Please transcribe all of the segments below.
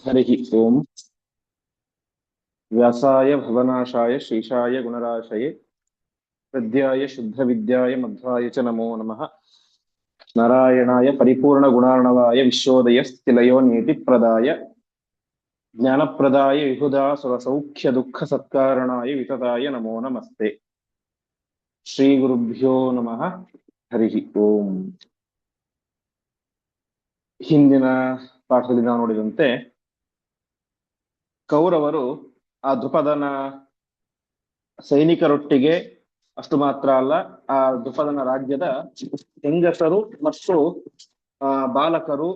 हरिः ओम्। व्यासाय भवनाशाय शेषाय गुणराशये हृद्याय शुद्धविद्याय मध्वाय च नमो नमः। नारायणाय परिपूर्णगुणार्णवाय विश्वोदयस्थितिलयो नियतिप्रदाय ज्ञानप्रदाय विबुधासुरसौख्यदुःखसत्कारणाय वितताय नमो नमस्ते। ಶ್ರೀಗುರುಭ್ಯೋ ನಮಃ. ಹರಿಃ ಓಂ. ಹಿಂದಿನ ಪಾಠದಲ್ಲಿ ನಾವು ನೋಡಿದಂತೆ ಕೌರವರು ಆ ದ್ರುಪದನ ಸೈನಿಕರೊಟ್ಟಿಗೆ ಅಷ್ಟು ಮಾತ್ರ ಅಲ್ಲ, ಆ ದ್ರುಪದನ ರಾಜ್ಯದ ಹೆಂಗಸರು ಮತ್ತು ಬಾಲಕರು,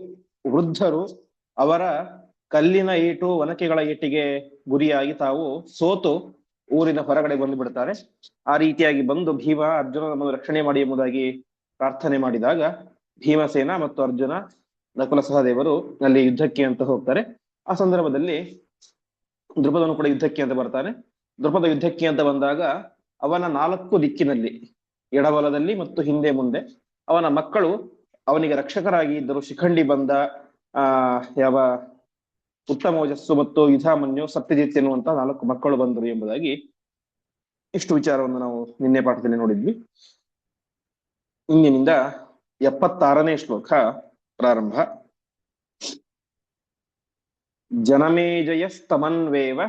ವೃದ್ಧರು ಅವರ ಕಲ್ಲಿನ ಏಟು, ಒನಕೆಗಳ ಏಟಿಗೆ ಗುರಿಯಾಗಿ ತಾವು ಸೋತು ಊರಿನ ಹೊರಗಡೆ ಬಂದು ಬಿಡ್ತಾರೆ. ಆ ರೀತಿಯಾಗಿ ಬಂದು ಭೀಮ ಅರ್ಜುನ ನಮ್ಮನ್ನು ರಕ್ಷಣೆ ಮಾಡಿ ಎಂಬುದಾಗಿ ಪ್ರಾರ್ಥನೆ ಮಾಡಿದಾಗ ಭೀಮಸೇನ ಮತ್ತು ಅರ್ಜುನ, ನಕುಲ ಸಹದೇವರು ಅಲ್ಲಿ ಯುದ್ಧಕ್ಕೆ ಅಂತ ಹೋಗ್ತಾರೆ. ಆ ಸಂದರ್ಭದಲ್ಲಿ ದ್ರುಪದನು ಕೂಡ ಯುದ್ಧಕ್ಕೆ ಅಂತ ಬರ್ತಾನೆ. ದ್ರುಪದ ಯುದ್ಧಕ್ಕೆ ಅಂತ ಬಂದಾಗ ಅವನ 4 ದಿಕ್ಕಿನಲ್ಲಿ, ಎಡಬಲದಲ್ಲಿ ಮತ್ತು ಹಿಂದೆ ಮುಂದೆ ಅವನ ಮಕ್ಕಳು ಅವನಿಗೆ ರಕ್ಷಕರಾಗಿ ಇದ್ದರು. ಶಿಖಂಡಿ ಬಂದ, ಯಾವ ಉತ್ತಮೋಜಸ್ಸು ಮತ್ತು ಯುಧಾಮನ್ಯು, ಸತ್ಯಜಿತ್ ಎನ್ನುವಂತಹ 4 ಮಕ್ಕಳು ಬಂದರು ಎಂಬುದಾಗಿ ಇಷ್ಟು ವಿಚಾರವನ್ನು ನಾವು ನಿನ್ನೆ ಪಾಠದಲ್ಲಿ ನೋಡಿದ್ವಿ. ಇಂದಿನಿಂದ 76ನೇ ಶ್ಲೋಕ ಪ್ರಾರಂಭ. ಜನಮೇಜಯಸ್ತಮನ್ವೇವ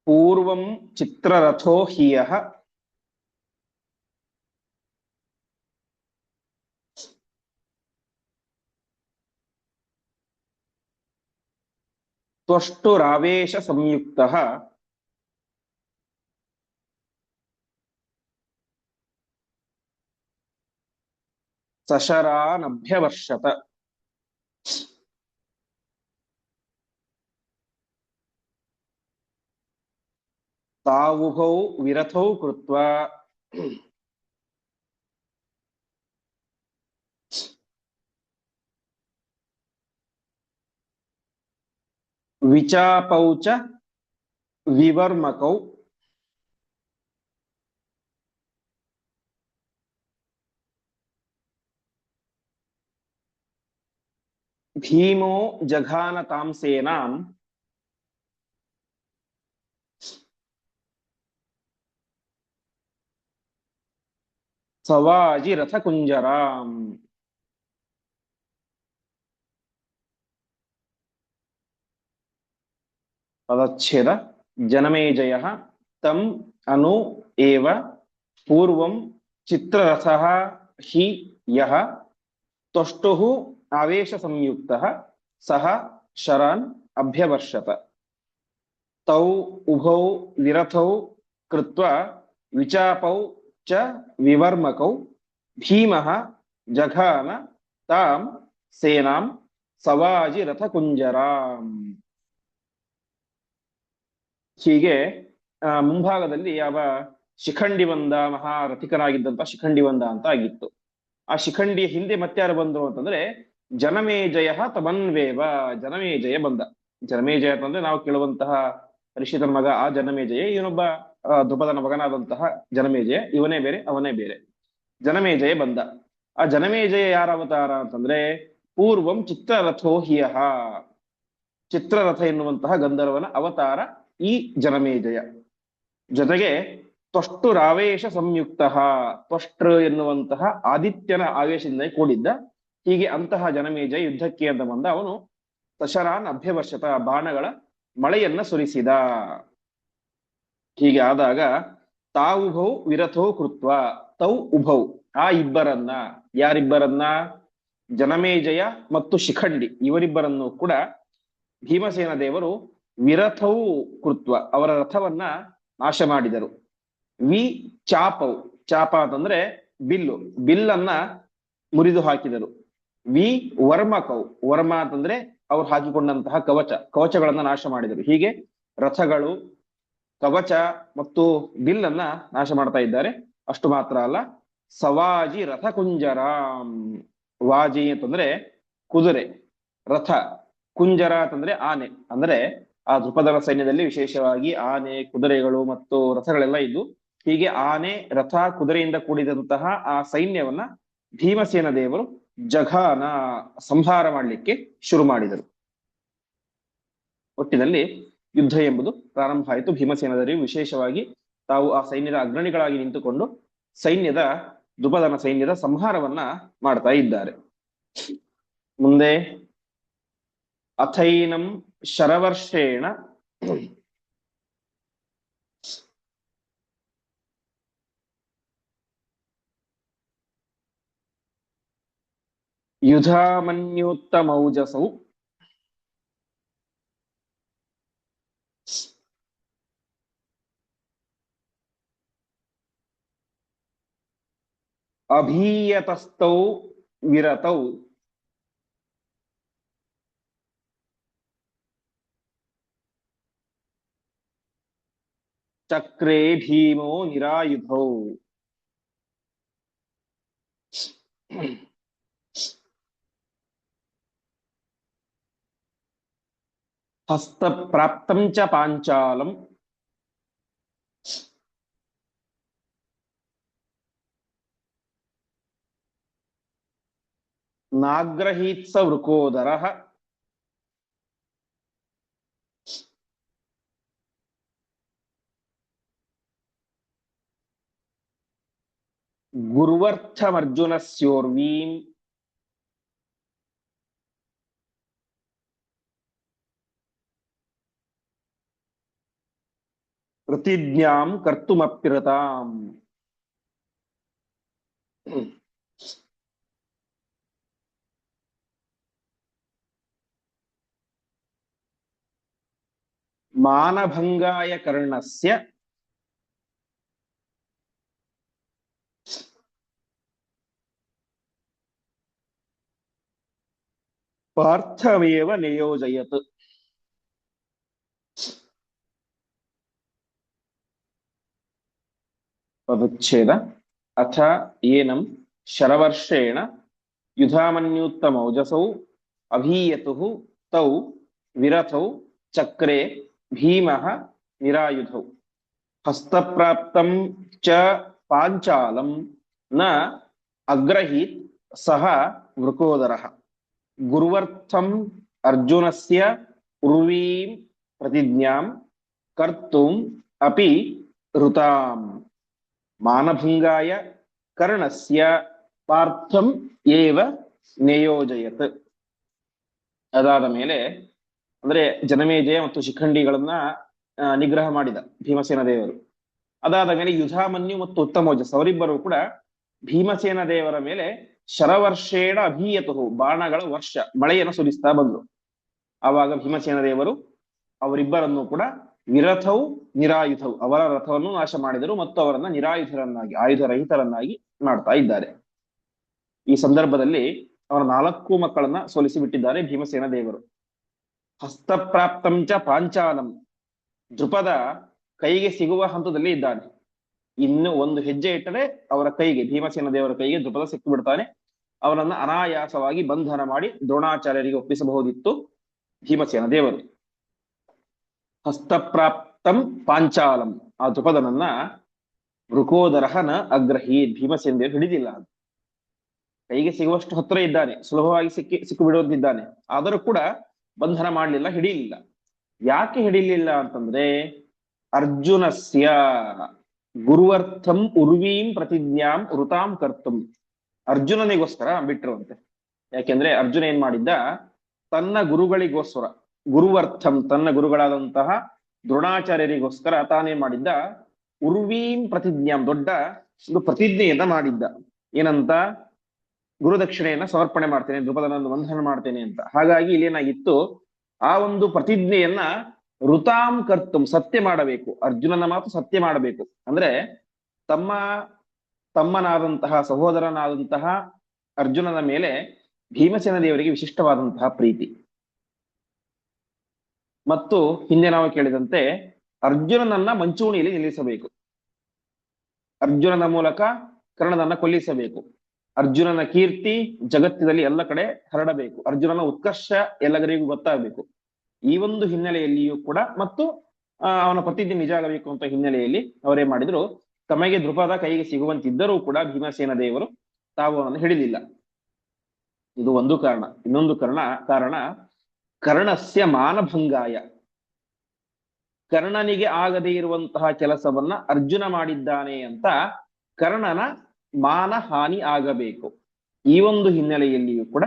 ಪೂರ್ವಂ ಚಿತ್ರರಥೋ ಹಿಯಃ ತ್ವಷ್ಟುರಾವೇಶ ಸಂಯುಕ್ತಃ ಸಶರಾನಭ್ಯವರ್ಷತ. ತಾವುಭೌ ವಿರಥೌ ಕೃತ್ವಾ ವಿಚಾಪೌ ಚ ವಿವರ್ಮಕೌ ಭೀಮೋ ಜಘಾನ ತಾಂ ಸೇನಾಂ ಸವಾಜಿ ರಥ ಕುಂಜರಾಂ. ಪದಚ್ಛೇದ. ಜನಮೇಜಯಃ ತಂ ಅನು ಏವ ಪೂರ್ವಂ ಚಿತ್ರರಥಃ ಹಿ ಯಃ ತ್ವಷ್ಟುಃ ಆವೇಶ ಸಂಯುಕ್ತಃ ಸಹ ಶರಾನ್ ಅಭ್ಯವರ್ಷತ. ತೌ ಉಭೌ ವಿರಥೌ ಕೃತ್ವಾ ವಿಚಾಪೌ ಚ ವಿವರ್ಮಕೌ ಭೀಮಃ ಜಘಾನ ತಾಂ ಸೇನಾಂ ಸವಾಜಿ ರಥ ಕುಂಜರಾಂ. ಹೀಗೆ ಮುಂಭಾಗದಲ್ಲಿ ಯಾವ ಶಿಖಂಡಿ ಬಂದ, ಮಹಾರಥಿಕನಾಗಿದ್ದಂತ ಶಿಖಂಡಿ ಬಂದ ಅಂತ ಆಗಿತ್ತು. ಆ ಶಿಖಂಡಿಯ ಹಿಂದೆ ಮತ್ತಾರು ಬಂದ್ರು ಅಂತಂದ್ರೆ ಜನಮೇಜಯ ತಮನ್ವೇವ. ಜನಮೇಜಯ ಬಂದ. ಜನಮೇಜಯ ಅಂತಂದ್ರೆ ನಾವು ಕೇಳುವಂತಹ ಋಷಿತನ ಮಗ ಆ ಜನಮೇಜಯ. ಇವನೊಬ್ಬ ದ್ರುಪದನ ಮಗನಾದಂತಹ ಜನಮೇಜಯ. ಇವನೇ ಬೇರೆ, ಅವನೇ ಬೇರೆ. ಜನಮೇಜಯ ಬಂದ. ಆ ಜನಮೇಜಯ ಯಾರ ಅವತಾರ ಅಂತಂದ್ರೆ ಪೂರ್ವಂ ಚಿತ್ರರಥೋ ಹಿಯಃ. ಚಿತ್ರರಥ ಎನ್ನುವಂತಹ ಗಂಧರ್ವನ ಅವತಾರ ಈ ಜನಮೇಜಯ. ಜೊತೆಗೆ ತ್ವಷ್ಟುರಾವೇಶ ಸಂಯುಕ್ತ. ತ್ವಷ್ಟೃ ಎನ್ನುವಂತಹ ಆದಿತ್ಯನ ಆವೇಶದಿಂದ ಕೂಡಿದ್ದ. ಹೀಗೆ ಅಂತಹ ಜನಮೇಜಯ ಯುದ್ಧಕ್ಕೆ ಅಂತ ಬಂದ. ಅವನು ಸಶರಾನ್ ಅಭ್ಯವರ್ಷತ, ಬಾಣಗಳ ಮಳೆಯನ್ನ ಸುರಿಸಿದ. ಹೀಗೆ ಆದಾಗ ತಾವುಭೌ ವಿರಥೋ ಕೃತ್ವ. ತೌ ಉಭೌ, ಆ ಇಬ್ಬರನ್ನ, ಯಾರಿಬ್ಬರನ್ನ? ಜನಮೇಜಯ ಮತ್ತು ಶಿಖಂಡಿ, ಇವರಿಬ್ಬರನ್ನು ಕೂಡ ಭೀಮಸೇನ ದೇವರು ವಿರಥೌ ಕೃತ್ವ, ಅವರ ರಥವನ್ನ ನಾಶ ಮಾಡಿದರು. ವಿ ಚಾಪೌ, ಚಾಪ ಅಂತಂದ್ರೆ ಬಿಲ್ಲು, ಬಿಲ್ಲನ್ನ ಮುರಿದು ಹಾಕಿದರು. ವಿ ವರ್ಮಕೌ, ವರ್ಮ ಅಂತಂದ್ರೆ ಅವ್ರು ಹಾಕಿಕೊಂಡಂತಹ ಕವಚ, ಕವಚಗಳನ್ನ ನಾಶ ಮಾಡಿದರು. ಹೀಗೆ ರಥಗಳು, ಕವಚ ಮತ್ತು ಬಿಲ್ಲನ್ನ ನಾಶ ಮಾಡ್ತಾ ಇದ್ದಾರೆ. ಅಷ್ಟು ಮಾತ್ರ ಅಲ್ಲ, ಸವಾಜಿ ರಥ ಕುಂಜರಾಂ. ವಾಜಿ ಅಂತಂದ್ರೆ ಕುದುರೆ, ರಥ, ಕುಂಜರ ಅಂತಂದ್ರೆ ಆನೆ. ಅಂದ್ರೆ ಆ ದ್ರುಪದನ ಸೈನ್ಯದಲ್ಲಿ ವಿಶೇಷವಾಗಿ ಆನೆ, ಕುದುರೆಗಳು ಮತ್ತು ರಥಗಳೆಲ್ಲ ಇದ್ದು, ಹೀಗೆ ಆನೆ, ರಥ, ಕುದುರೆಯಿಂದ ಕೂಡಿದಂತಹ ಆ ಸೈನ್ಯವನ್ನ ಭೀಮಸೇನ ದೇವರು ಜಘಾನ ಸಂಹಾರ ಮಾಡಲಿಕ್ಕೆ ಶುರು ಮಾಡಿದರು. ಒಟ್ಟಿನಲ್ಲಿ ಯುದ್ಧ ಎಂಬುದು ಪ್ರಾರಂಭ ಆಯಿತು. ಭೀಮಸೇನ ದೇವರು ವಿಶೇಷವಾಗಿ ತಾವು ಆ ಸೈನ್ಯದ ಅಗ್ರಣಿಗಳಾಗಿ ನಿಂತುಕೊಂಡು ದ್ರುಪದನ ಸೈನ್ಯದ ಸಂಹಾರವನ್ನ ಮಾಡ್ತಾ ಇದ್ದಾರೆ. ಮುಂದೆ ಅಥೈನಂ ಶರವರ್ಷೇಣ ಯುಧಾಮನ್ಯೋತ್ತಮೌಜಸೌ ಅಭೀಯತಸ್ಥೌ ವಿರತೌ ಚಕ್ರೇ ಭೀಮೋ ನಿರಾಯುಧೌ. ಹಸ್ತಪ್ರಾಪ್ತಂ ಚ ಪಾಂಚಾಲಂ ನಾಗ್ರಹೀತ್ಸ ವೃಕೋದರಃ ಗುರ್ವರ್ಥಮರ್ಜುನಸ್ಯೋರ್ವೀಂ ಪ್ರತಿಜ್ಞಾಂ ಕರ್ತುಮಪ್ಯರತಾಂ. ಮಾನಭಂಗಾಯ ಕರ್ಣಸ್ಯ ಪಾರ್ಥಮೇವ ನಿಯೋಜಯತ್. ಪದಚ್ಛೇದ. ಅಥ ಏನಂ ಶರವರ್ಷೇಣ ಯುಧಾಮನ್ಯುತ್ತಮೌಜಸೌ ಅಭೀಯತುಃ ತೌ ವಿರಥೌ ಚಕ್ರೆ ಭೀಮಃ ನಿರಾಯುಧೌ. ಹಸ್ತಪ್ರಾಪ್ತಂ ಚ ಪಾಂಚಾಲಂ ನ ಅಗ್ರಹೀತ್ ಸಹ ವೃಕೋದರಃ. ಗುರ್ವರ್ಥಂ ಅರ್ಜುನಸ್ಯ ಉರ್ವೀಂ ಪ್ರತಿಜ್ಞಾಂ ಕರ್ತುಂ ಅಪಿ ಋತಾಂ. ಮಾನಭಂಗಾಯ ಕರ್ಣಸ್ಯ ಪಾರ್ಥಂ ಏವ ನಿಯೋಜಯತ್. ಅದಾದ ಮೇಲೆ ಅಂದ್ರೆ ಜನಮೇಜಯ ಮತ್ತು ಶಿಖಂಡಿಗಳನ್ನ ನಿಗ್ರಹ ಮಾಡಿದ ಭೀಮಸೇನ ದೇವರು. ಅದಾದ ಮೇಲೆ ಯುಧಾಮನ್ಯು ಮತ್ತು ಉತ್ತಮೋಜಸ್ ಅವರಿಬ್ಬರು ಕೂಡ ಭೀಮಸೇನ ದೇವರ ಮೇಲೆ ಶರವರ್ಷೇಣ ಅಭೀಯತುಹು ಬಾಣಗಳ ವರ್ಷ, ಮಳೆಯನ್ನು ಸುರಿಸ್ತಾ ಬಂದ್ರು. ಆವಾಗ ಭೀಮಸೇನ ದೇವರು ಅವರಿಬ್ಬರನ್ನು ಕೂಡ ವಿರಥೌ ನಿರಾಯುಧೌ, ಅವರ ರಥವನ್ನು ನಾಶ ಮಾಡಿದರು ಮತ್ತು ಅವರನ್ನ ನಿರಾಯುಧರನ್ನಾಗಿ, ಆಯುಧರಹಿತರನ್ನಾಗಿ ಮಾಡ್ತಾ ಇದ್ದಾರೆ. ಈ ಸಂದರ್ಭದಲ್ಲಿ ಅವರ 4 ಮಕ್ಕಳನ್ನ ಸೋಲಿಸಿ ಬಿಟ್ಟಿದ್ದಾರೆ ಭೀಮಸೇನ ದೇವರು. ಹಸ್ತಪ್ರಾಪ್ತಂಚ ಪಾಂಚಾಲಂ, ದ್ರುಪದ ಕೈಗೆ ಸಿಗುವ ಹಂತದಲ್ಲಿ ಇದ್ದಾನೆ. ಇನ್ನು ಒಂದು ಹೆಜ್ಜೆ ಇಟ್ಟರೆ ಅವರ ಕೈಗೆ, ಭೀಮಸೇನ ದೇವರ ಕೈಗೆ ದ್ರುಪದ ಸಿಕ್ಕು ಬಿಡ್ತಾನೆ. ಅವನನ್ನ ಅನಾಯಾಸವಾಗಿ ಬಂಧನ ಮಾಡಿ ದ್ರೋಣಾಚಾರ್ಯರಿಗೆ ಒಪ್ಪಿಸಬಹುದಿತ್ತು ಭೀಮಸೇನ ದೇವರು. ಹಸ್ತಪ್ರಾಪ್ತಂ ಪಾಂಚಾಲಂ, ಆ ದ್ರುಪದನನ್ನ ವೃಕೋದರಃ ನ ಅಗ್ರಹೀತ್, ಭೀಮಸೇನ ದೇವರು ಹಿಡಿದಿಲ್ಲ. ಕೈಗೆ ಸಿಗುವಷ್ಟು ಹತ್ರ ಇದ್ದಾನೆ, ಸುಲಭವಾಗಿ ಸಿಕ್ಕು ಬಿಡುವಂತಿದ್ದಾನೆ. ಆದರೂ ಕೂಡ ಬಂಧನ ಮಾಡಲಿಲ್ಲ, ಹಿಡಿಯಲಿಲ್ಲ. ಯಾಕೆ ಹಿಡಿಲಿಲ್ಲ ಅಂತಂದ್ರೆ ಅರ್ಜುನಸ್ಯ ಗುರುವರ್ಥಂ ಉರ್ವೀಂ ಪ್ರತಿಜ್ಞಾಂ ಋತಾಂ ಕರ್ತುಂ, ಅರ್ಜುನನಿಗೋಸ್ಕರ ಬಿಟ್ಟಿರುವಂತೆ. ಯಾಕೆಂದ್ರೆ ಅರ್ಜುನ ಏನ್ ಮಾಡಿದ್ದ, ತನ್ನ ಗುರುಗಳಿಗೋಸ್ಕರ, ಗುರುವರ್ಥಂ ತನ್ನ ಗುರುಗಳಾದಂತಹ ದ್ರೋಣಾಚಾರ್ಯರಿಗೋಸ್ಕರ ತಾನೇನ್ ಮಾಡಿದ್ದ, ಉರ್ವೀಂ ಪ್ರತಿಜ್ಞಾಂ ದೊಡ್ಡ ಒಂದು ಪ್ರತಿಜ್ಞೆಯನ್ನ ಮಾಡಿದ್ದ. ಏನಂತ, ಗುರುದಕ್ಷಿಣೆಯನ್ನ ಸಮರ್ಪಣೆ ಮಾಡ್ತೇನೆ, ದ್ರುಪದನನ್ನು ಬಂಧನ ಮಾಡ್ತೇನೆ ಅಂತ. ಹಾಗಾಗಿ ಇಲ್ಲೇನಾಗಿತ್ತು, ಆ ಒಂದು ಪ್ರತಿಜ್ಞೆಯನ್ನ ಋತಾಂ ಕರ್ತುಂ, ಸತ್ಯ ಮಾಡಬೇಕು, ಅರ್ಜುನನ ಮಾತು ಸತ್ಯ ಮಾಡಬೇಕು. ಅಂದ್ರೆ ತಮ್ಮನಾದಂತಹ ಸಹೋದರನಾದಂತಹ ಅರ್ಜುನನ ಮೇಲೆ ಭೀಮಸೇನ ದೇವರಿಗೆ ವಿಶಿಷ್ಟವಾದಂತಹ ಪ್ರೀತಿ. ಮತ್ತು ಹಿಂದೆ ನಾವು ಕೇಳಿದಂತೆ ಅರ್ಜುನನನ್ನ ಮಂಚೂಣಿಯಲ್ಲಿ ನಿಲ್ಲಿಸಬೇಕು, ಅರ್ಜುನನ ಮೂಲಕ ಕರ್ಣನನ್ನ ಕೊಲ್ಲಿಸಬೇಕು, ಅರ್ಜುನನ ಕೀರ್ತಿ ಜಗತ್ತಿನಲ್ಲಿ ಎಲ್ಲ ಕಡೆ ಹರಡಬೇಕು, ಅರ್ಜುನನ ಉತ್ಕರ್ಷ ಎಲ್ಲರಿಗೂ ಗೊತ್ತಾಗಬೇಕು. ಈ ಒಂದು ಹಿನ್ನೆಲೆಯಲ್ಲಿಯೂ ಕೂಡ ಮತ್ತು ಅವನ ಪ್ರತಿಜ್ಞೆ ನಿಜ ಆಗಬೇಕು ಅಂತ ಹಿನ್ನೆಲೆಯಲ್ಲಿ ಅವರೇನ್ ಮಾಡಿದ್ರು, ತಮಗೆ ದೃಪದ ಕೈಗೆ ಸಿಗುವಂತಿದ್ದರೂ ಕೂಡ ಭೀಮಸೇನ ದೇವರು ತಾವು ಅವನನ್ನು ಹಿಡಿಲಿಲ್ಲ. ಇದು ಒಂದು ಕಾರಣ. ಇನ್ನೊಂದು ಕಾರಣ ಕರ್ಣಸ್ಯ ಮಾನಭಂಗಾಯ, ಕರ್ಣನಿಗೆ ಆಗದೇ ಇರುವಂತಹ ಕೆಲಸವನ್ನ ಅರ್ಜುನ ಮಾಡಿದ್ದಾನೆ ಅಂತ ಕರ್ಣನ ಮಾನ ಹಾನಿ ಆಗಬೇಕು. ಈ ಒಂದು ಹಿನ್ನೆಲೆಯಲ್ಲಿಯೂ ಕೂಡ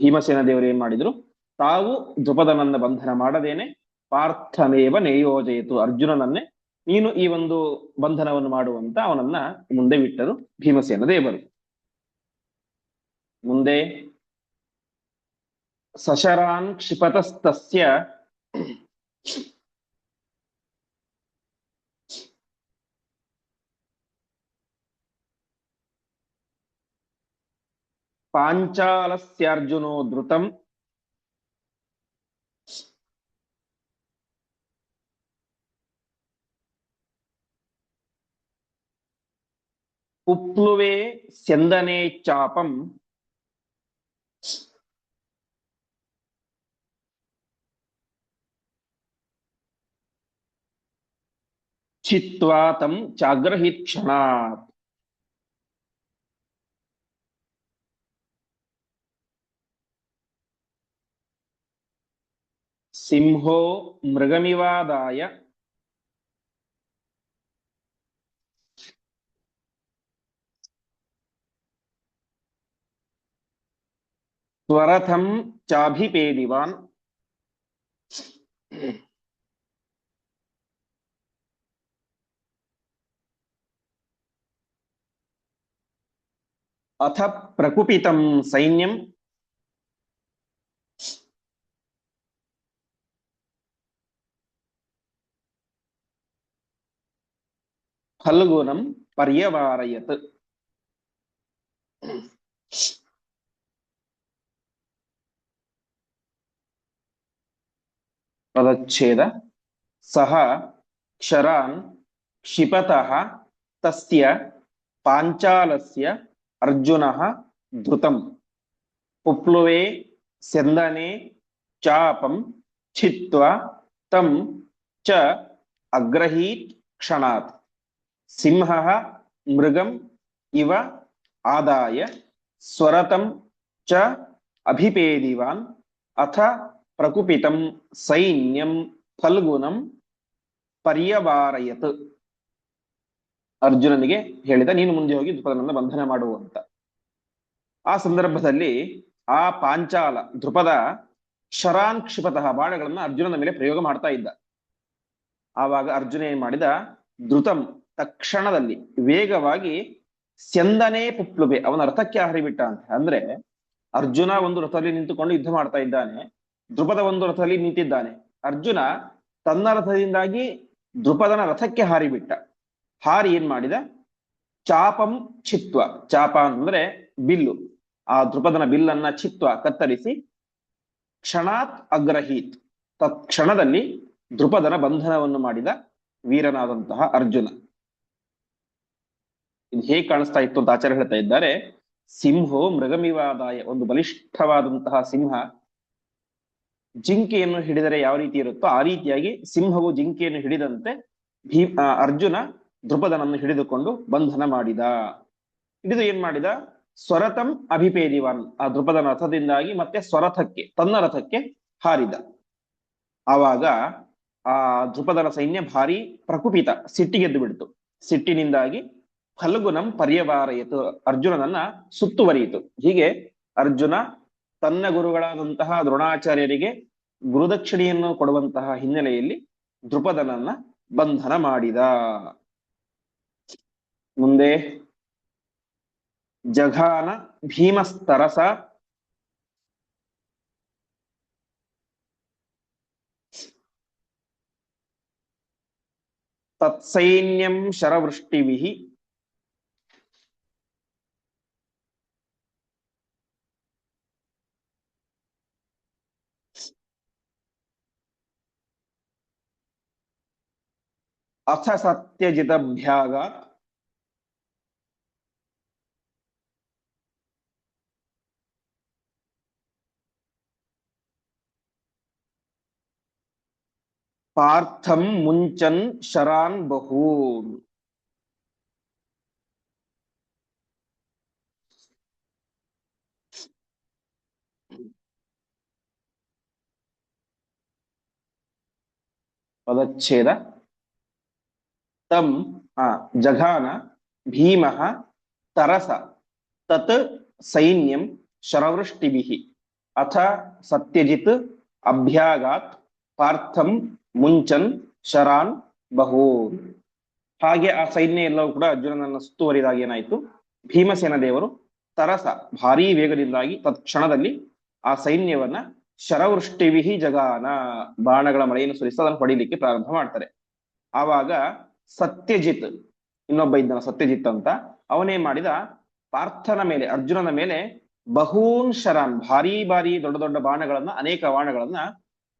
ಭೀಮಸೇನ ದೇವರು ಏನ್ ಮಾಡಿದ್ರು, ತಾವು ದ್ರುಪದನನ್ನ ಬಂಧನ ಮಾಡದೇನೆ ಪಾರ್ಥಮೇವ ನೇಯೋಜಯಿತು, ಅರ್ಜುನನನ್ನೇ ನೀನು ಈ ಒಂದು ಬಂಧನವನ್ನು ಮಾಡುವಂತ ಅವನನ್ನ ಮುಂದೆ ಬಿಟ್ಟರು ಭೀಮಸೇನ ದೇವರು. ಮುಂದೆ ಸಶರಾನ್ ಕ್ಷಿಪತಸ್ತಸ್ಯ ಪಾಂಚಾಲಸ್ಯಾರ್ಜುನೋ ಧೃತಂ ಉಪ್ಲುವೆ ಸ್ಯಂದನೆ ಚಾಪಂ ಚಿತ್ವಾ ತಂ ಚಾಗ್ರಹಿತ್ ಕ್ಷಣಾತ್. ಸಿಂಹೋ ಮೃಗಮಿವಾದಾಯ ಸ್ವರಥಂ ಚಾಭಿಪೇದಿವಾನ್ ಅಥ ಪ್ರಕುಪಿತಂ ಸೈನ್ಯಂ ಫಲ್ಗುನಂ ಪರ್ಯವಾರಯತ್. ಪದಚ್ಛೇದ. ಸಹ ಕ್ಷರಾನ್ ಕ್ಷಿಪತಃ ತಸ್ಯ ಪಾಂಚಾಲಸ್ಯ ಅರ್ಜುನಃ ಧೃತಂ ಉಪ್ಲುವೆ ಸ್ಯಂದನೆ ಚಾಪಂ ಛಿತ್ವಾ ತಂ ಚ ಅಗ್ರಹೀತ್ ಕ್ಷಣಾತ್. ಸಿಂಹಃ ಮೃಗಂ ಇವ ಆದಾಯ ಸ್ವರತಂ ಚ ಅಭಿಪೇದಿವಾನ್ ಅಥ ಪ್ರಕುಪಿತಂ ಸೈನ್ಯಂ ಫಲ್ಗುನಂ ಪರ್ಯವಾರಯತ್. ಅರ್ಜುನನಿಗೆ ಹೇಳಿದ, ನೀನು ಮುಂದೆ ಹೋಗಿ ದ್ರುಪದನನ್ನ ಬಂಧನ ಮಾಡುವಂತ. ಆ ಸಂದರ್ಭದಲ್ಲಿ ಆ ಪಾಂಚಾಲ ದ್ರುಪದ ಶರಾನ್ ಕ್ಷಿಪತಃ ಬಾಣಗಳನ್ನ ಅರ್ಜುನನ ಮೇಲೆ ಪ್ರಯೋಗ ಮಾಡ್ತಾ ಇದ್ದ. ಆವಾಗ ಅರ್ಜುನ ಏನ್ ಮಾಡಿದ, ದ್ರುತಂ ತಕ್ಷಣದಲ್ಲಿ ವೇಗವಾಗಿ ಸ್ಯಂದನೆ ಪುಪ್ಲುಬೆ ಅವನ ರಥಕ್ಕೆ ಹರಿಬಿಟ್ಟ ಅಂತ. ಅಂದ್ರೆ ಅರ್ಜುನ ಒಂದು ರಥದಲ್ಲಿ ನಿಂತುಕೊಂಡು ಯುದ್ಧ ಮಾಡ್ತಾ ಇದ್ದಾನೆ, ದ್ರುಪದ ಒಂದು ರಥದಲ್ಲಿ ನಿಂತಿದ್ದಾನೆ. ಅರ್ಜುನ ತನ್ನ ರಥದಿಂದಾಗಿ ದ್ರುಪದನ ರಥಕ್ಕೆ ಹಾರಿಬಿಟ್ಟ. ಹಾರಿ ಏನ್ ಮಾಡಿದ, ಚಾಪಂ ಚಿತ್ವ, ಚಾಪ ಅಂದ್ರೆ ಬಿಲ್ಲು, ಆ ದ್ರುಪದನ ಬಿಲ್ಲನ್ನ ಚಿತ್ವ ಕತ್ತರಿಸಿ ಕ್ಷಣಾತ್ ಅಗ್ರಹೀತ್, ತತ್ಕ್ಷಣದಲ್ಲಿ ದ್ರುಪದನ ಬಂಧನವನ್ನು ಮಾಡಿದ ವೀರನಾದಂತಹ ಅರ್ಜುನ. ಇದು ಹೇಗೆ ಕಾಣಿಸ್ತಾ ಇತ್ತು ಅಂತ ಆಚಾರ್ಯ ಹೇಳ್ತಾ ಇದ್ದಾರೆ. ಸಿಂಹೋ ಮೃಗಮಿವಾದಾಯ, ಒಂದು ಬಲಿಷ್ಠವಾದಂತಹ ಸಿಂಹ ಜಿಂಕೆಯನ್ನು ಹಿಡಿದರೆ ಯಾವ ರೀತಿ ಇರುತ್ತೋ ಆ ರೀತಿಯಾಗಿ ಸಿಂಹವು ಜಿಂಕೆಯನ್ನು ಹಿಡಿದಂತೆ ಅರ್ಜುನ ದ್ರುಪದನನ್ನು ಹಿಡಿದುಕೊಂಡು ಬಂಧನ ಮಾಡಿದ. ಹಿಡಿದು ಏನ್ ಮಾಡಿದ, ಸ್ವರತಂ ಅಭಿಪೇದಿವಾನ್, ಆ ದ್ರುಪದನ ರಥದಿಂದಾಗಿ ಮತ್ತೆ ಸ್ವರಥಕ್ಕೆ ತನ್ನ ರಥಕ್ಕೆ ಹಾರಿದ. ಆವಾಗ ಆ ದ್ರುಪದನ ಸೈನ್ಯ ಭಾರಿ ಪ್ರಕುಪಿತ, ಸಿಟ್ಟಿಗೆದ್ದು ಬಿಡ್ತು. ಸಿಟ್ಟಿನಿಂದಾಗಿ ಫಲ್ಗುನಂ ಪರ್ಯವಾರಯಿತು, ಅರ್ಜುನನನ್ನ ಸುತ್ತುವರಿಯಿತು. ಹೀಗೆ ಅರ್ಜುನ ತನ್ನ ಗುರುಗಳಾದಂತಹ ದ್ರೋಣಾಚಾರ್ಯರಿಗೆ ಗುರುದಕ್ಷಿಣೆಯನ್ನು ಕೊಡುವಂತಹ ಹಿನ್ನೆಲೆಯಲ್ಲಿ ದ್ರುಪದನನ್ನ ಬಂಧನ ಮಾಡಿದ. ಮುಂದೆ ಜಘಾನ ಭೀಮಸ್ತರಸ ತತ್ಸೈನ್ಯಂ ಶರವೃಷ್ಟಿವಿಃ ಅಥ ಸತ್ಯಜಿತಭ್ಯಾಗಾತ್ ಪಾರ್ಥಂ ಮುಂಚನ್ ಶರಾನ್ ಬಹೂನ್. ಪದಚ್ಛೇದ. ತಂ ಜಘಾನ ಭೀಮಃ ತರಸ ತತ್ ಸೈನ್ಯಂ ಶರವೃಷ್ಟಿಭಿಃ ಅಥ ಸತ್ಯಜಿತ್ ಅಭ್ಯಾಗಾತ್ ಪಾರ್ಥಂ ಮುಂಚನ್ ಶರಾನ್ ಬಹೂನ್. ಹಾಗೆ ಆ ಸೈನ್ಯ ಎಲ್ಲವೂ ಕೂಡ ಅರ್ಜುನನನ್ನು ಸುತ್ತುವರಿದಾಗ ಏನಾಯ್ತು, ಭೀಮಸೇನ ದೇವರು ತರಸ ಭಾರೀ ವೇಗದಿಂದಾಗಿ ತತ್ಕ್ಷಣದಲ್ಲಿ ಆ ಸೈನ್ಯವನ್ನ ಶರವೃಷ್ಟಿವಿಹಿ ಜಗಾನ, ಬಾಣಗಳ ಮಳೆಯನ್ನು ಸುರಿಸಿ ಅದನ್ನು ಹೊಡಿಲಿಕ್ಕೆ ಪ್ರಾರಂಭ ಮಾಡ್ತಾರೆ. ಆವಾಗ ಸತ್ಯಜಿತ್, ಇನ್ನೊಬ್ಬ ಇದ್ದನ ಸತ್ಯಜಿತ್ ಅಂತ, ಅವನೇ ಮಾಡಿದ ಪಾರ್ಥನ ಮೇಲೆ, ಅರ್ಜುನನ ಮೇಲೆ ಬಹೂನ್ ಶರಾನ್, ಭಾರೀ ಭಾರೀ ದೊಡ್ಡ ದೊಡ್ಡ ಬಾಣಗಳನ್ನ, ಅನೇಕ ಬಾಣಗಳನ್ನ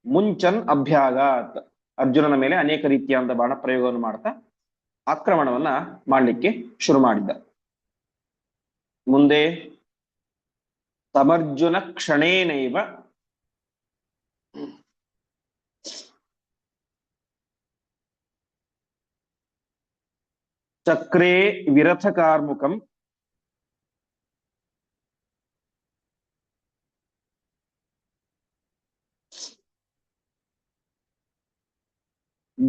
ಮುಂಚನ್ ಅಭ್ಯಾಗಾತ್, ಅರ್ಜುನನ ಮೇಲೆ ಅನೇಕ ರೀತಿಯಾದ ಬಾಣ ಪ್ರಯೋಗವನ್ನು ಮಾಡ್ತಾ ಆಕ್ರಮಣವನ್ನ ಮಾಡಲಿಕ್ಕೆ ಶುರು ಮಾಡಿದ್ದ. ಮುಂದೆ ತಮರ್ಜುನ ಕ್ಷಣೇನೈವ ಚಕ್ರೇ ವಿರಥ ಕಾರ್ಮುಕಂ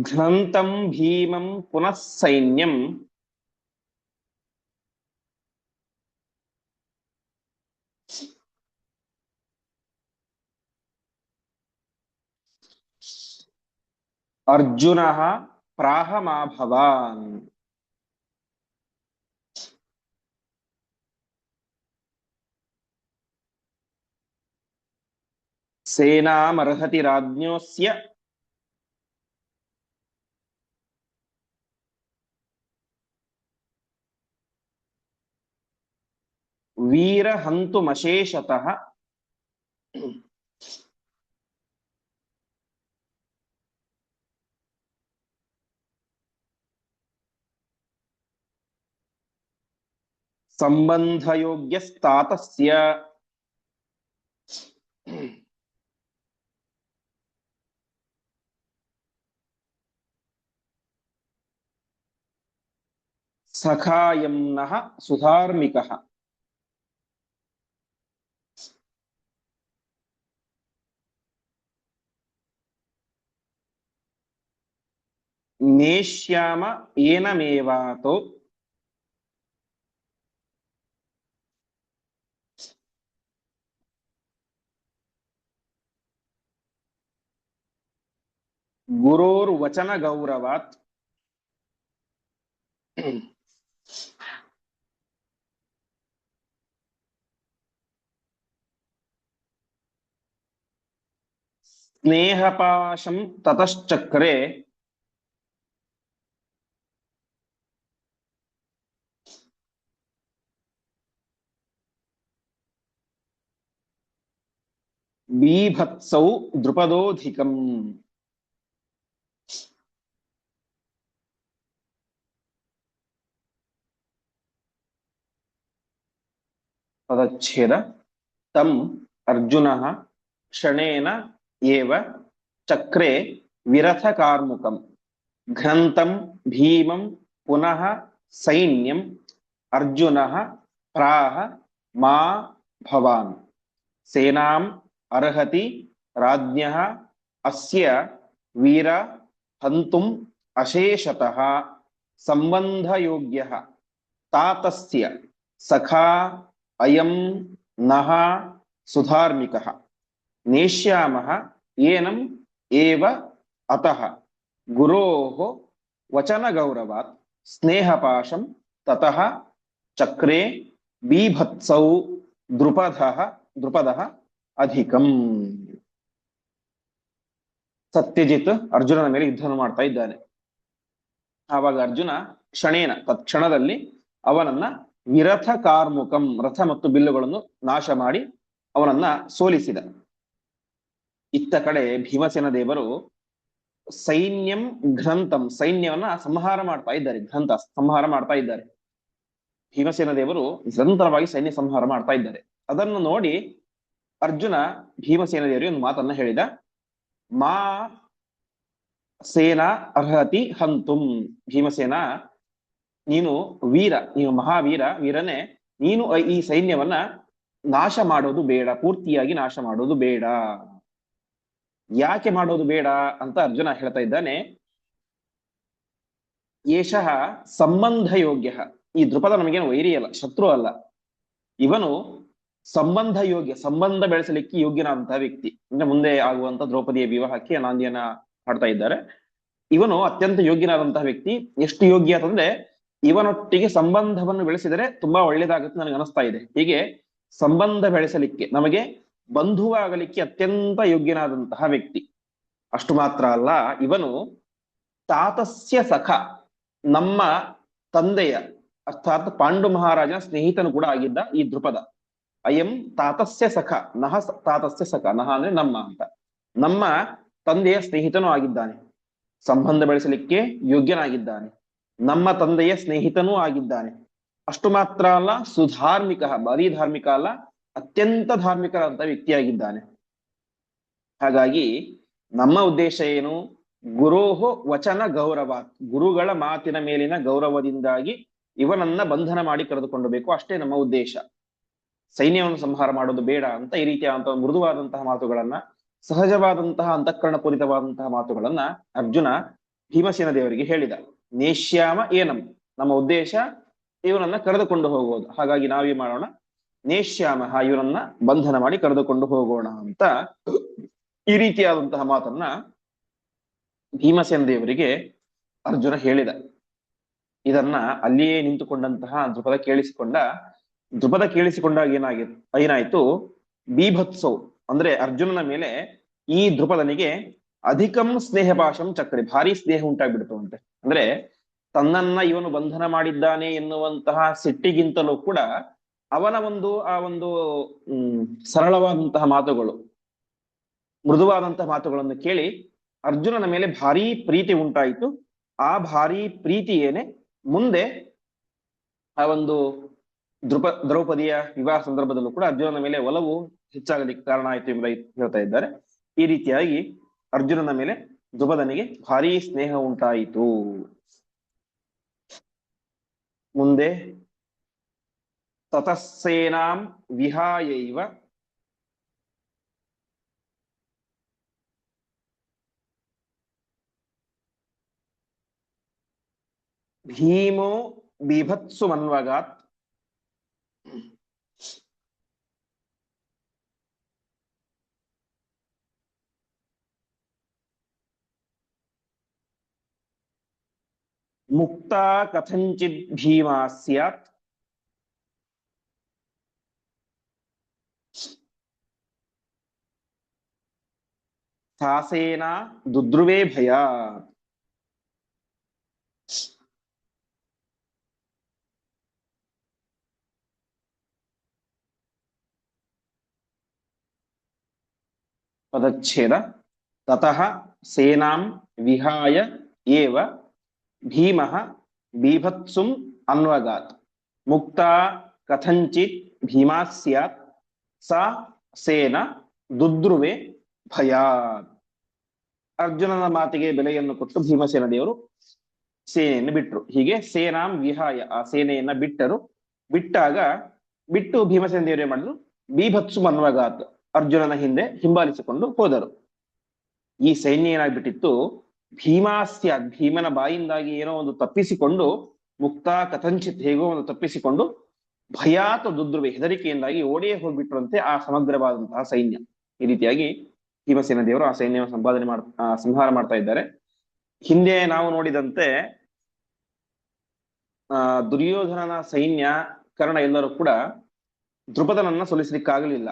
ಘ್ನಂತಂ ಭೀಮಂ ಪುನಃ ಸೈನ್ಯಂ ಅರ್ಜುನಃ ಪ್ರಾಹ ಮಾ ಭವಾನ್. ಸೇನಾಮರ್ಹತಿ ರಾಜ್ಞೋಸ್ಯ ವೀರಹಂತುಮಶೇಷತಃ ಸಂಬಂಧಯೋಗ್ಯಸ್ತಾತಸ್ಯ. ಸಖಾಯಂನಃ ಸುಧಾರ್ಮಿಕಃ. ನೇಷ್ಯಾಮ ಏನಮೇವಾತೋ ಗುರೋರ್ವಚನ ಗೌರವಾತ್ ಸ್ನೇಹಪಾಶಂ ತತಶ್ಚಕ್ರೆ ಬೀಭತ್ಸೌ ದೃಪದೋಧಿಕಂ. ಪದಚ್ಛೇದ. ತಂ ಅರ್ಜುನಃ ಕ್ಷಣೇನ ಏವ ಚಕ್ರೆ ವಿರಥ ಕಾರ್ಮುಕಂ ಘ್ನಂತಂ ಭೀಮಂ ಪುನಃ ಸೈನ್ಯಂ ಅರ್ಜುನಃ ಪ್ರಾಹ ಮಾ ಭವಾನ್. ಸೇನಾಂ ಅರ್ಹತಿ ರಾಜ್ಞಃ ಅಸ್ಯ ವೀರ ಹಂತುಂ ಅಶೇಷತಃ ಸಂಬಂಧಯೋಗ್ಯಃ ತಾತಸ್ಯ ಸಖಾ ಅಯಂ ನಃ ಸುಧಾರ್ಮಿಕಃ. ನೇಷ್ಯಾಮಃ ಏನಂ ಏವ ಅತಃ ಗುರೋಃ ವಚನ ಗೌರವಾತ್ ಸ್ನೇಹಪಾಶಂ ತತಃ ಚಕ್ರೆ ಬೀಭತ್ಸೌ ದ್ರುಪದಃ ಅಧಿಕಂ. ಸತ್ಯಜಿತ್ ಅರ್ಜುನನ ಮೇಲೆ ಯುದ್ಧವನ್ನು ಮಾಡ್ತಾ ಇದ್ದಾನೆ. ಆವಾಗ ಅರ್ಜುನ ಕ್ಷಣೇನ, ತತ್ಕ್ಷಣದಲ್ಲಿ ಅವನನ್ನ ವಿರಥ ಕಾರ್ಮುಕಂ, ರಥ ಮತ್ತು ಬಿಲ್ಲುಗಳನ್ನು ನಾಶ ಮಾಡಿ ಅವನನ್ನ ಸೋಲಿಸಿದ. ಇತ್ತ ಕಡೆ ಭೀಮಸೇನ ದೇವರು ಸೈನ್ಯಂ ಘ್ನಂತಂ, ಸೈನ್ಯವನ್ನ ಸಂಹಾರ ಮಾಡ್ತಾ ಇದ್ದಾರೆ. ಘ್ನಂತ ಸಂಹಾರ ಮಾಡ್ತಾ ಇದ್ದಾರೆ. ಭೀಮಸೇನ ದೇವರು ನಿರಂತರವಾಗಿ ಸೈನ್ಯ ಸಂಹಾರ ಮಾಡ್ತಾ ಇದ್ದಾರೆ. ಅದನ್ನು ನೋಡಿ ಅರ್ಜುನ ಭೀಮಸೇನ ದೇವರಿಗೆ ಒಂದು ಮಾತನ್ನ ಹೇಳಿದ. ಮಾ ಸೇನಾ ಅರ್ಹತಿ ಹಂತುಂ. ಭೀಮಸೇನ, ನೀನು ವೀರ, ನೀನು ಮಹಾವೀರ, ವೀರನೇ, ನೀನು ಈ ಸೈನ್ಯವನ್ನ ನಾಶ ಮಾಡೋದು ಬೇಡ, ಪೂರ್ತಿಯಾಗಿ ನಾಶ ಮಾಡೋದು ಬೇಡ. ಯಾಕೆ ಮಾಡೋದು ಬೇಡ ಅಂತ ಅರ್ಜುನ ಹೇಳ್ತಾ ಇದ್ದಾನೆ. ಏಷಃ ಸಂಬಂಧ ಯೋಗ್ಯ. ಈ ದೃಪದ ನಮಗೇನು ವೈರಿ ಅಲ್ಲ, ಶತ್ರು ಅಲ್ಲ. ಇವನು ಸಂಬಂಧ ಯೋಗ್ಯ, ಸಂಬಂಧ ಬೆಳೆಸಲಿಕ್ಕೆ ಯೋಗ್ಯನಾದಂತಹ ವ್ಯಕ್ತಿ. ಅಂದ್ರೆ ಮುಂದೆ ಆಗುವಂತ ದ್ರೌಪದಿಯ ವಿವಾಹಕ್ಕೆ ನಾಂದಿಯನ್ನ ಹಾಡ್ತಾ ಇದ್ದಾರೆ. ಇವನು ಅತ್ಯಂತ ಯೋಗ್ಯನಾದಂತಹ ವ್ಯಕ್ತಿ. ಎಷ್ಟು ಯೋಗ್ಯ ಅಂತಂದ್ರೆ, ಇವನೊಟ್ಟಿಗೆ ಸಂಬಂಧವನ್ನು ಬೆಳೆಸಿದರೆ ತುಂಬಾ ಒಳ್ಳೇದಾಗುತ್ತೆ ನನಗೆ ಅನಿಸ್ತಾ ಇದೆ. ಹೀಗೆ ಸಂಬಂಧ ಬೆಳೆಸಲಿಕ್ಕೆ, ನಮಗೆ ಬಂಧುವಾಗಲಿಕ್ಕೆ ಅತ್ಯಂತ ಯೋಗ್ಯನಾದಂತಹ ವ್ಯಕ್ತಿ. ಅಷ್ಟು ಮಾತ್ರ ಅಲ್ಲ, ಇವನು ತಾತಸ್ಯ ಸಖ, ನಮ್ಮ ತಂದೆಯ ಅರ್ಥಾತ್ ಪಾಂಡು ಮಹಾರಾಜನ ಸ್ನೇಹಿತನು ಕೂಡ ಆಗಿದ್ದ ಈ ದೃಪದ. ಅಯಂ ತಾತಸ್ಯ ಸಖ, ನಹ ತಾತಸ್ಯ ಸಖ, ನಹ ಅಂದ್ರೆ ನಮ್ಮ ಅಂತ, ನಮ್ಮ ತಂದೆಯ ಸ್ನೇಹಿತನೂ ಆಗಿದ್ದಾನೆ. ಸಂಬಂಧ ಬೆಳೆಸಲಿಕ್ಕೆ ಯೋಗ್ಯನಾಗಿದ್ದಾನೆ, ನಮ್ಮ ತಂದೆಯ ಸ್ನೇಹಿತನೂ ಆಗಿದ್ದಾನೆ. ಅಷ್ಟು ಮಾತ್ರ ಅಲ್ಲ, ಸುಧಾರ್ಮಿಕ, ಬರೀ ಧಾರ್ಮಿಕ ಅಲ್ಲ, ಅತ್ಯಂತ ಧಾರ್ಮಿಕರಾದಂತಹ ವ್ಯಕ್ತಿಯಾಗಿದ್ದಾನೆ. ಹಾಗಾಗಿ ನಮ್ಮ ಉದ್ದೇಶ ಏನು? ಗುರೋಹೋ ವಚನ ಗೌರವ, ಗುರುಗಳ ಮಾತಿನ ಮೇಲಿನ ಗೌರವದಿಂದಾಗಿ ಇವನನ್ನ ಬಂಧನ ಮಾಡಿ ಕರೆದುಕೊಂಡು ಬೇಕು, ಅಷ್ಟೇ ನಮ್ಮ ಉದ್ದೇಶ. ಸೈನ್ಯವನ್ನು ಸಂಹಾರ ಮಾಡೋದು ಬೇಡ ಅಂತ ಈ ರೀತಿಯಾದಂತಹ ಮೃದುವಾದಂತಹ ಮಾತುಗಳನ್ನ, ಸಹಜವಾದಂತಹ ಅಂತಃಕರಣಪೂರಿತವಾದಂತಹ ಮಾತುಗಳನ್ನ ಅರ್ಜುನ ಭೀಮಸೇನ ದೇವರಿಗೆ ಹೇಳಿದ. ನೇಷ್ಯಾಮ ಏನಂ, ನಮ್ಮ ಉದ್ದೇಶ ಇವನನ್ನ ಕರೆದುಕೊಂಡು ಹೋಗೋದು. ಹಾಗಾಗಿ ನಾವೇನ್ ಮಾಡೋಣ? ನೇಷ್ಯಾಮ, ಇವನನ್ನ ಬಂಧನ ಮಾಡಿ ಕರೆದುಕೊಂಡು ಹೋಗೋಣ ಅಂತ ಈ ರೀತಿಯಾದಂತಹ ಮಾತನ್ನ ಭೀಮಸೇನ ದೇವರಿಗೆ ಅರ್ಜುನ ಹೇಳಿದ. ಇದನ್ನ ಅಲ್ಲಿಯೇ ನಿಂತುಕೊಂಡಂತಹ ದ್ರುಪದ ಕೇಳಿಸಿಕೊಂಡಾಗ ಏನಾಯ್ತು? ಬೀಭತ್ಸವ್ ಅಂದ್ರೆ ಅರ್ಜುನನ ಮೇಲೆ ಈ ದ್ರುಪದನಿಗೆ ಅಧಿಕಂ ಸ್ನೇಹ ಭಾಷಂ ಚಕ್ರಿ, ಭಾರಿ ಸ್ನೇಹ ಉಂಟಾಗ್ಬಿಡ್ತು ಅಂತೆ. ಅಂದ್ರೆ ತನ್ನನ್ನ ಇವನು ಬಂಧನ ಮಾಡಿದ್ದಾನೆ ಎನ್ನುವಂತಹ ಸಿಟ್ಟಿಗಿಂತಲೂ ಕೂಡ ಅವನ ಆ ಒಂದು ಸರಳವಾದಂತಹ ಮಾತುಗಳು, ಮೃದುವಾದಂತಹ ಮಾತುಗಳನ್ನು ಕೇಳಿ ಅರ್ಜುನನ ಮೇಲೆ ಭಾರೀ ಪ್ರೀತಿ ಉಂಟಾಯಿತು. ಆ ಭಾರೀ ಪ್ರೀತಿ ಏನೇ ಮುಂದೆ ಆ ಒಂದು ದ್ರೌಪದಿಯ ವಿವಾಹ ಸಂದರ್ಭದಲ್ಲೂ ಕೂಡ ಅರ್ಜುನನ ಮೇಲೆ ಒಲವು ಹೆಚ್ಚಾಗಲಿಕ್ಕೆ ಕಾರಣ ಆಯಿತು ಎಂಬುದಾಗಿ ಹೇಳ್ತಾ ಇದ್ದಾರೆ. ಈ ರೀತಿಯಾಗಿ ಅರ್ಜುನನ ಮೇಲೆ ದ್ರುಪದನಿಗೆ ಭಾರೀ ಸ್ನೇಹ ಉಂಟಾಯಿತು. ಮುಂದೆ ತತಸ್ಸೇನಾಂ ವಿಹಾಯೈವ ಭೀಮೋ ಬಿಭತ್ಸು ಮನ್ವಗಾತ್. ಮುಕ್ತಾ ಕಥಂಚಿತ್ ಭೀಮಾ ಸ್ಯಾತ್ ಸಾಸೇನ ದುದ್ರುವೇ ಭಯ. ಪದಚ್ಛೇದ. ತತಃ ಸೇನಾಂ ವಿಹಾಯ ಏವ ಭೀಮಃ ಬೀಭತ್ಸುಂ ಅನ್ವಗಾತ್. ಮುಕ್ತಾ ಕಥಂಚಿತ್ ಭೀಮಾ ಸ್ಯಾತ್ ಸಾ ಸೇನ ದುದ್ರುವೆ ಭಯಾತ್. ಅರ್ಜುನನ ಮಾತಿಗೆ ಬೆಲೆಯನ್ನು ಕೊಟ್ಟು ಭೀಮಸೇನ ದೇವರು ಸೇನೆಯನ್ನು ಬಿಟ್ಟರು. ಹೀಗೆ ಸೇನಾಂ ವಿಹಾಯ, ಆ ಸೇನೆಯನ್ನ ಬಿಟ್ಟು ಭೀಮಸೇನ ದೇವರು ಏನ್ ಮಾಡಿದ್ರು? ಬೀಭತ್ಸು ಮನ್ವಗಾತ್, ಅರ್ಜುನನ ಹಿಂದೆ ಹಿಂಬಾಲಿಸಿಕೊಂಡು ಹೋದರು. ಈ ಸೈನ್ಯ ಏನಾಗ್ಬಿಟ್ಟಿತ್ತು? ಭೀಮಾಸ್ಯ, ಭೀಮನ ಬಾಯಿಂದಾಗಿ ಏನೋ ಒಂದು ತಪ್ಪಿಸಿಕೊಂಡು, ಮುಕ್ತ ಕಥಂಚಿತ್, ಹೇಗೋ ಒಂದು ತಪ್ಪಿಸಿಕೊಂಡು, ಭಯಾತ್ ದುದ್ರುವೆ, ಹೆದರಿಕೆಯಿಂದಾಗಿ ಓಡಿಯೇ ಹೋಗ್ಬಿಟ್ರಂತೆ ಆ ಸಮಗ್ರವಾದಂತಹ ಸೈನ್ಯ. ಈ ರೀತಿಯಾಗಿ ಭೀಮಸೇನ ದೇವರು ಆ ಸೈನ್ಯವನ್ನು ಸಂಹಾರ ಮಾಡ್ತಾ ಇದ್ದಾರೆ. ಹಿಂದೆ ನಾವು ನೋಡಿದಂತೆ ದುರ್ಯೋಧನನ ಸೈನ್ಯ, ಕರ್ಣ ಎಲ್ಲರೂ ಕೂಡ ದ್ರುಪದನನ್ನ ಸೋಲಿಸ್ಲಿಕ್ಕಾಗಲಿಲ್ಲ.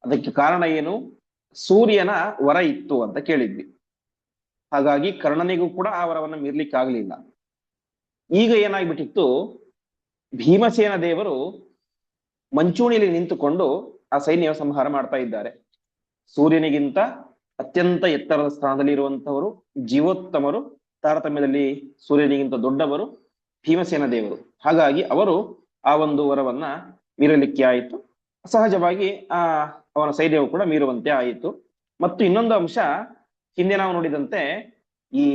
ಅದಕ್ಕೆ ಕಾರಣ ಏನು? ಸೂರ್ಯನ ವರ ಇತ್ತು ಅಂತ ಕೇಳಿದ್ವಿ. ಹಾಗಾಗಿ ಕರ್ಣನಿಗೂ ಕೂಡ ಆ ವರವನ್ನು ಮೀರ್ಲಿಕ್ಕಾಗಲಿಲ್ಲ. ಈಗ ಏನಾಗ್ಬಿಟ್ಟಿತ್ತು? ಭೀಮಸೇನ ದೇವರು ಮಂಚೂಣಿಯಲ್ಲಿ ನಿಂತುಕೊಂಡು ಆ ಸೈನ್ಯ ಸಂಹಾರ ಮಾಡ್ತಾ ಇದ್ದಾರೆ. ಸೂರ್ಯನಿಗಿಂತ ಅತ್ಯಂತ ಎತ್ತರದ ಸ್ಥಾನದಲ್ಲಿ ಇರುವಂತವರು, ಜೀವೋತ್ತಮರು, ತಾರತಮ್ಯದಲ್ಲಿ ಸೂರ್ಯನಿಗಿಂತ ದೊಡ್ಡವರು ಭೀಮಸೇನ ದೇವರು. ಹಾಗಾಗಿ ಅವರು ಆ ಒಂದು ವರವನ್ನ ಮೀರಲಿಕ್ಕೆ ಆಯಿತು. ಸಹಜವಾಗಿ ಅವನ ಸೈನ್ಯವು ಕೂಡ ಮೀರುವಂತೆ ಆಯಿತು. ಮತ್ತು ಇನ್ನೊಂದು ಅಂಶ, ಹಿಂದೆ ನಾವು ನೋಡಿದಂತೆ ಈ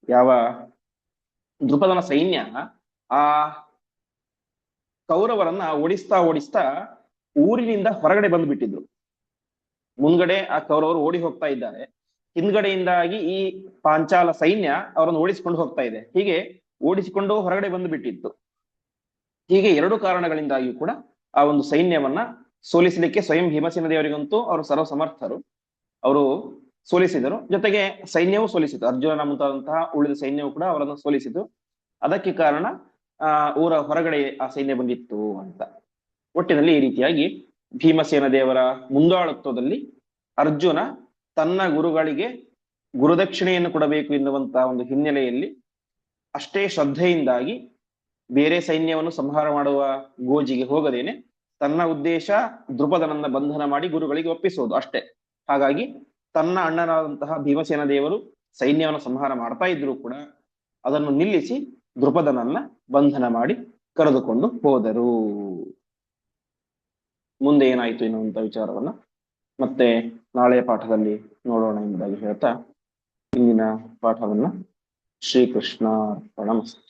ಯಾವ ದೃಪದನ ಸೈನ್ಯ ಆ ಕೌರವರನ್ನ ಓಡಿಸ್ತಾ ಓಡಿಸ್ತಾ ಊರಿನಿಂದ ಹೊರಗಡೆ ಬಂದ್ಬಿಟ್ಟಿದ್ರು. ಮುಂದ್ಗಡೆ ಆ ಕೌರವರು ಓಡಿ ಹೋಗ್ತಾ ಇದ್ದಾರೆ, ಹಿಂದ್ಗಡೆಯಿಂದಾಗಿ ಈ ಪಾಂಚಾಲ ಸೈನ್ಯ ಅವರನ್ನು ಓಡಿಸಿಕೊಂಡು ಹೋಗ್ತಾ ಇದೆ. ಹೀಗೆ ಓಡಿಸಿಕೊಂಡು ಹೊರಗಡೆ ಬಂದು ಬಿಟ್ಟಿತ್ತು. ಹೀಗೆ ಎರಡು ಕಾರಣಗಳಿಂದಾಗಿಯೂ ಕೂಡ ಆ ಒಂದು ಸೈನ್ಯವನ್ನ ಸೋಲಿಸಲಿಕ್ಕೆ ಸ್ವಯಂ ಭೀಮಸೇನ ದೇವರಿಗಂತೂ ಅವರು ಸರ್ವ ಸಮರ್ಥರು, ಅವರು ಸೋಲಿಸಿದರು. ಜೊತೆಗೆ ಸೈನ್ಯವೂ ಸೋಲಿಸಿತು, ಅರ್ಜುನನ ಮುಂತಾದಂತಹ ಉಳಿದ ಸೈನ್ಯವು ಕೂಡ ಅವರನ್ನು ಸೋಲಿಸಿತು. ಅದಕ್ಕೆ ಕಾರಣ ಊರ ಹೊರಗಡೆ ಆ ಸೈನ್ಯ ಬಂದಿತ್ತು ಅಂತ. ಒಟ್ಟಿನಲ್ಲಿ ಈ ರೀತಿಯಾಗಿ ಭೀಮಸೇನ ದೇವರ ಮುಂದಾಳತ್ವದಲ್ಲಿ ಅರ್ಜುನ ತನ್ನ ಗುರುಗಳಿಗೆ ಗುರುದಕ್ಷಿಣೆಯನ್ನು ಕೊಡಬೇಕು ಎನ್ನುವಂತಹ ಒಂದು ಹಿನ್ನೆಲೆಯಲ್ಲಿ ಅಷ್ಟೇ ಶ್ರದ್ಧೆಯಿಂದಾಗಿ ಬೇರೆ ಸೈನ್ಯವನ್ನು ಸಂಹಾರ ಮಾಡುವ ಗೋಜಿಗೆ ಹೋಗದೇನೆ ತನ್ನ ಉದ್ದೇಶ ದೃಪದನನ್ನ ಬಂಧನ ಮಾಡಿ ಗುರುಗಳಿಗೆ ಒಪ್ಪಿಸುವುದು ಅಷ್ಟೇ. ಹಾಗಾಗಿ ತನ್ನ ಅಣ್ಣನಾದಂತಹ ಭೀಮಸೇನ ದೇವರು ಸೈನ್ಯವನ್ನು ಸಂಹಾರ ಮಾಡ್ತಾ ಇದ್ರು ಕೂಡ ಅದನ್ನು ನಿಲ್ಲಿಸಿ ದೃಪದನನ್ನ ಬಂಧನ ಮಾಡಿ ಕರೆದುಕೊಂಡು ಹೋದರು. ಮುಂದೆ ಏನಾಯ್ತು ಎನ್ನುವಂತ ವಿಚಾರವನ್ನ ಮತ್ತೆ ನಾಳೆಯ ಪಾಠದಲ್ಲಿ ನೋಡೋಣ ಎಂಬುದಾಗಿ ಹೇಳ್ತಾ ಇಂದಿನ ಪಾಠವನ್ನ ಶ್ರೀಕೃಷ್ಣ ಅರ್ಪಣಮಸ್ತು.